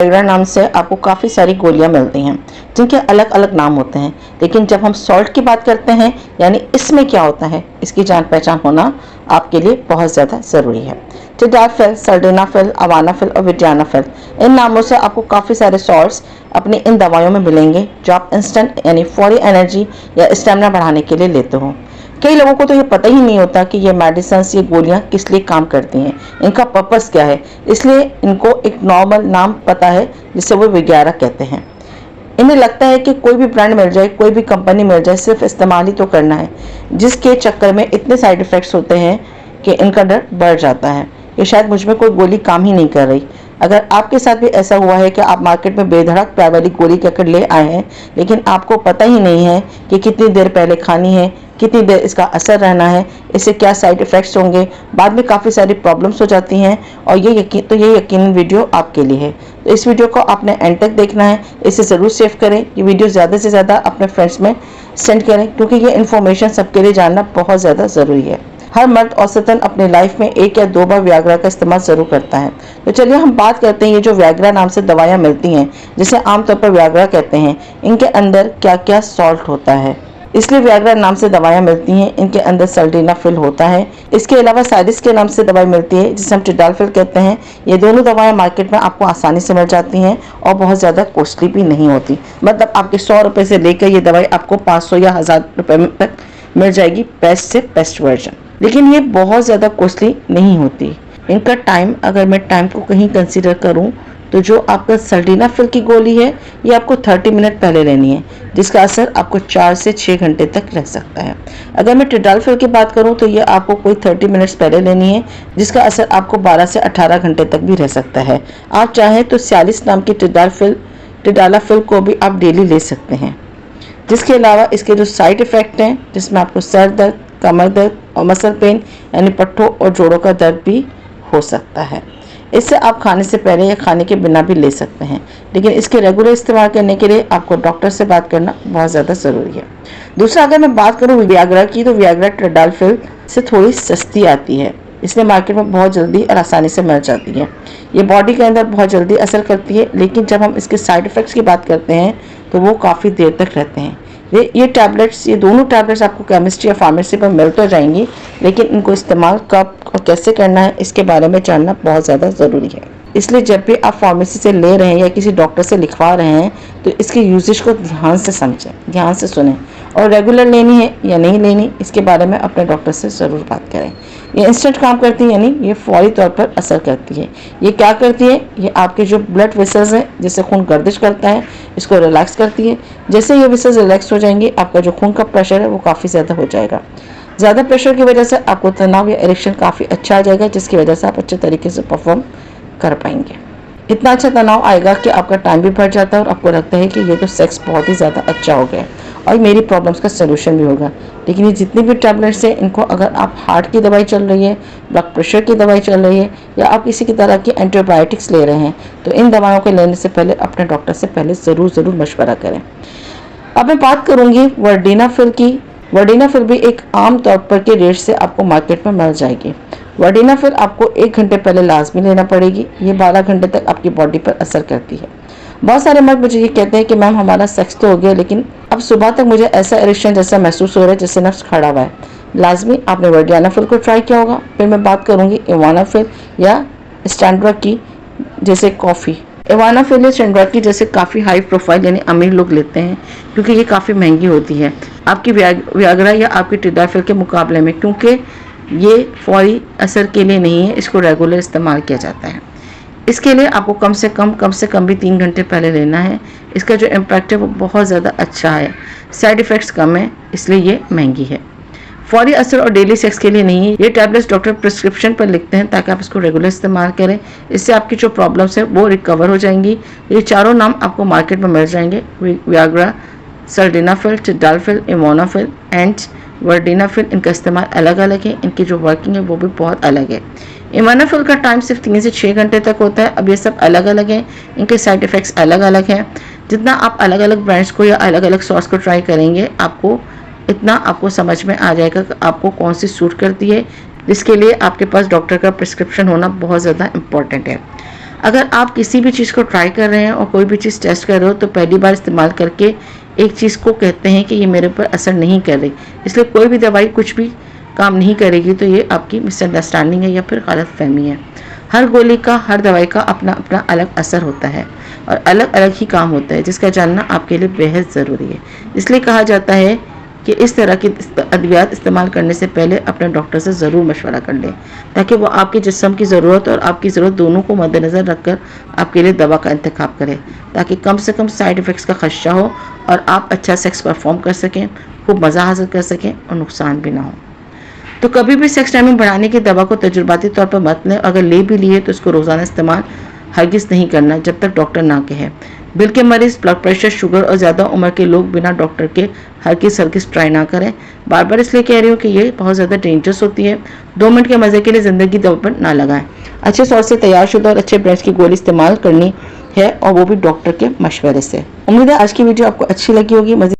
Viagra नाम से आपको काफ़ी सारी गोलियां मिलती हैं जिनके अलग अलग नाम होते हैं, लेकिन जब हम सॉल्ट की बात करते हैं यानी इसमें क्या होता है, इसकी जान पहचान होना आपके लिए बहुत ज़्यादा ज़रूरी है। टेडाफिल, सर्डेनाफिल, अवानाफिल और विडियानाफिल, इन नामों से आपको काफ़ी सारे सॉल्ट्स अपनी इन दवाइयों में मिलेंगे जो आप इंस्टेंट यानी फौरी एनर्जी या स्टेमिना बढ़ाने के लिए लेते हो। कई लोगों को तो ये पता ही नहीं होता कि ये मेडिसिन, ये गोलियां किस लिए काम करती हैं, इनका पर्पस क्या है, इसलिए इनको एक नॉर्मल नाम पता है जिसे वो विग्यारा कहते हैं। इन्हें लगता है कि कोई भी ब्रांड मिल जाए, कोई भी कंपनी मिल जाए, सिर्फ इस्तेमाल ही तो करना है, जिसके चक्कर में इतने साइड इफ़ेक्ट्स होते हैं कि इनका डर बढ़ जाता है कि शायद मुझ में कोई गोली काम ही नहीं कर रही। अगर आपके साथ भी ऐसा हुआ है कि आप मार्केट में बेधड़क प्यार वाली गोली कहकर ले आए हैं, लेकिन आपको पता ही नहीं है कि कितनी देर पहले खानी है, कितनी देर इसका असर रहना है, इससे क्या साइड इफ़ेक्ट्स होंगे, बाद में काफ़ी सारी प्रॉब्लम्स हो जाती हैं, और ये यकीनन वीडियो आपके लिए है। तो इस वीडियो को आपने एंड तक देखना है, इसे ज़रूर सेव करें, ये वीडियो ज़्यादा से ज़्यादा अपने फ्रेंड्स में सेंड करें, क्योंकि ये इन्फॉर्मेशन सबके लिए जानना बहुत ज़्यादा ज़रूरी है। हर मर्द औसतन अपने लाइफ में 1 या 2 बार वियाग्रा का इस्तेमाल ज़रूर करता है। तो चलिए हम बात करते हैं ये जो वियाग्रा नाम से दवाइयाँ मिलती हैं, जिसे आमतौर पर वियाग्रा कहते हैं, इनके अंदर क्या क्या सॉल्ट होता है, इसलिए वियाग्रा नाम से दवाइयाँ मिलती हैं। इनके अंदर सर्डेनाफिल होता है, इसके अलावा साइडिस के नाम से दवाई मिलती है जिसे हम टेडाफिल कहते हैं। ये दोनों दवाएं मार्केट में आपको आसानी से मिल जाती हैं और बहुत ज़्यादा कॉस्टली भी नहीं होती, मतलब आपके 100 रुपये से लेकर ये दवाई आपको 500 या 1000 रुपये तक मिल जाएगी, बेस्ट से बेस्ट वर्जन। लेकिन ये बहुत ज़्यादा कॉस्टली नहीं होती। इनका टाइम, अगर मैं टाइम को कहीं कंसीडर करूँ तो जो आपका सर्डेनाफिल की गोली है ये आपको 30 मिनट पहले लेनी है, जिसका असर आपको 4 से 6 घंटे तक रह सकता है। अगर मैं टेडाफिल की बात करूं तो ये आपको कोई 30 मिनट्स पहले लेनी है, जिसका असर आपको 12 से 18 घंटे तक भी रह सकता है। आप चाहें तो 46 नाम की टेडाफिल को भी आप डेली ले सकते हैं। जिसके अलावा इसके जो साइड इफ़ेक्ट हैं, जिसमें आपको सर दर्द, कमर दर्द और मसल पेन यानी पट्टों और जोड़ों का दर्द भी हो सकता है। इससे आप खाने से पहले या खाने के बिना भी ले सकते हैं, लेकिन इसके रेगुलर इस्तेमाल करने के लिए आपको डॉक्टर से बात करना बहुत ज़्यादा ज़रूरी है। दूसरा, अगर मैं बात करूँ वियाग्रा की, तो वियाग्रा टेडाफिल से थोड़ी सस्ती आती है, इसलिए मार्केट में बहुत जल्दी और आसानी से मिल जाती है। ये बॉडी के अंदर बहुत जल्दी असर करती है, लेकिन जब हम इसके साइड इफ़ेक्ट्स की बात करते हैं तो वो काफ़ी देर तक रहते हैं। ये दोनों टैबलेट्स आपको केमिस्ट्री या फार्मेसी पर मिल तो जाएंगी, लेकिन इनको इस्तेमाल कब और कैसे करना है इसके बारे में जानना बहुत ज़्यादा ज़रूरी है। इसलिए जब भी आप फार्मेसी से ले रहे हैं या किसी डॉक्टर से लिखवा रहे हैं तो इसके यूजेज को ध्यान से समझें, ध्यान से सुनें, और रेगुलर लेनी है या नहीं लेनी इसके बारे में अपने डॉक्टर से ज़रूर बात करें। ये इंस्टेंट काम करती है, यानी ये फौरी तौर पर असर करती है। ये क्या करती है, ये आपके जो ब्लड वेसल्स हैं, जैसे खून गर्दिश करता है, इसको रिलैक्स करती है। जैसे ये वेसल्स रिलैक्स हो जाएंगे, आपका जो खून का प्रेशर है वो काफ़ी ज़्यादा हो जाएगा। ज़्यादा प्रेशर की वजह से आपको तनाव या इरेक्शन काफ़ी अच्छा आ जाएगा, जिसकी वजह से आप अच्छे तरीके से परफॉर्म कर पाएंगे। इतना अच्छा तनाव आएगा कि आपका टाइम भी बढ़ जाता है और आपको लगता है कि ये तो सेक्स बहुत ही ज़्यादा अच्छा हो गया और मेरी प्रॉब्लम्स का सलूशन भी होगा। लेकिन ये जितनी भी टैबलेट्स हैं, इनको अगर आप हार्ट की दवाई चल रही है, ब्लड प्रेशर की दवाई चल रही है, या आप किसी की तरह की एंटीबायोटिक्स ले रहे हैं, तो इन दवाओं को लेने से पहले अपने डॉक्टर से पहले ज़रूर मशवरा करें। अब मैं बात करूँगी वर्डेनाफिल की। वर्डेनाफिल भी एक आम तौर पर के रेट से आपको मार्केट में मिल जाएगी। वर्डेनाफिल आपको 1 घंटे पहले लाजमी लेना पड़ेगी। ये 12 घंटे तक आपकी बॉडी पर असर करती है। बहुत सारे मर्द मुझे ये कहते हैं कि मैम हमारा सेक्स तो हो गया, लेकिन अब सुबह तक मुझे ऐसा इरेक्शन जैसा महसूस हो रहा है जैसे नफ्स खड़ा हुआ है। लाजमी आपने वर्डेनाफिल को ट्राई किया होगा। फिर मैं बात करूँगी एवानाफिल या स्टैंड्रा की, जैसे कॉफ़ी। एवानाफिल या स्टैंड्रा की जैसे काफ़ी हाई प्रोफाइल यानी अमीर लोग लेते हैं, क्योंकि ये काफ़ी महंगी होती है आपकी वियाग्रा या आपकी टेडाफिल के मुकाबले में, क्योंकि ये फौरी असर के लिए नहीं है, इसको रेगुलर इस्तेमाल किया जाता है। इसके लिए आपको कम से कम भी 3 घंटे पहले लेना है। इसका जो इम्पैक्ट है वो बहुत ज़्यादा अच्छा है, साइड इफ़ेक्ट्स कम है, इसलिए ये महंगी है। फौरी असर और डेली सेक्स के लिए नहीं है। ये टैबलेट्स डॉक्टर प्रिस्क्रिप्शन पर लिखते हैं ताकि आप इसको रेगुलर इस्तेमाल करें। इससे आपकी जो प्रॉब्लम्स है वो रिकवर हो जाएंगी। ये चारों नाम आपको मार्केट में मिल जाएंगे, वियाग्रा, सर्डेनाफिल, टेडाफिल, एवानाफिल एंड वर्डेनाफिल। इनका इस्तेमाल अलग अलग है, इनकी जो वर्किंग है वो भी बहुत अलग है। एवानाफिल का टाइम सिर्फ 3 से 6 घंटे तक होता है। अब ये सब अलग अलग हैं, इनके साइड इफ़ेक्ट्स अलग अलग हैं। जितना आप अलग अलग ब्रांड्स को या अलग अलग सॉस को ट्राई करेंगे, इतना आपको समझ में आ जाएगा कि आपको कौन सी सूट करती है, जिसके लिए आपके पास डॉक्टर का प्रिस्क्रिप्शन होना बहुत ज़्यादा इम्पॉर्टेंट है। अगर आप किसी भी चीज़ को ट्राई कर रहे हैं और कोई भी चीज़ टेस्ट कर रहे हो तो पहली बार इस्तेमाल करके एक चीज़ को कहते हैं कि ये मेरे ऊपर असर नहीं कर रही, इसलिए कोई भी दवाई कुछ भी काम नहीं करेगी, तो ये आपकी मिसअंडरस्टैंडिंग है या फिर गलतफहमी है। हर गोली का, हर दवाई का अपना अपना अलग असर होता है और अलग अलग ही काम होता है, जिसका जानना आपके लिए बेहद ज़रूरी है। इसलिए कहा जाता है कि इस तरह के अद्वियात इस्तेमाल करने से पहले अपने डॉक्टर से ज़रूर मशवरा कर लें, ताकि वो आपके जिस्म की ज़रूरत और आपकी ज़रूरत दोनों को मद्देनज़र रखकर आपके लिए दवा का इंतखाब करें, ताकि कम से कम साइड इफ़ेक्ट्स का खदशा हो और आप अच्छा सेक्स परफॉर्म कर सकें, खूब मज़ा हासिल कर सकें और नुकसान भी ना हो। तो कभी भी सेक्स टाइमिंग बढ़ाने की दवा को तजुर्बाती तौर पर मत लें। अगर ले भी लिए तो इसको रोज़ाना इस्तेमाल हरगिज़ नहीं करना जब तक डॉक्टर ना कहे। दिल के मरीज़, ब्लड प्रेशर, शुगर और ज़्यादा उम्र के लोग बिना डॉक्टर के हरगिज़ ट्राई ना करें। बार बार इसलिए कह रही हूँ कि ये बहुत ज़्यादा डेंजरस होती है। 2 मिनट के मज़े के लिए ज़िंदगी दवा पर ना लगाएं। अच्छे सोर्स से तैयारशुदा और अच्छे ब्रांड्स की गोली इस्तेमाल करनी है, और वो भी डॉक्टर के मशवरे से। उम्मीद है आज की वीडियो आपको अच्छी लगी होगी।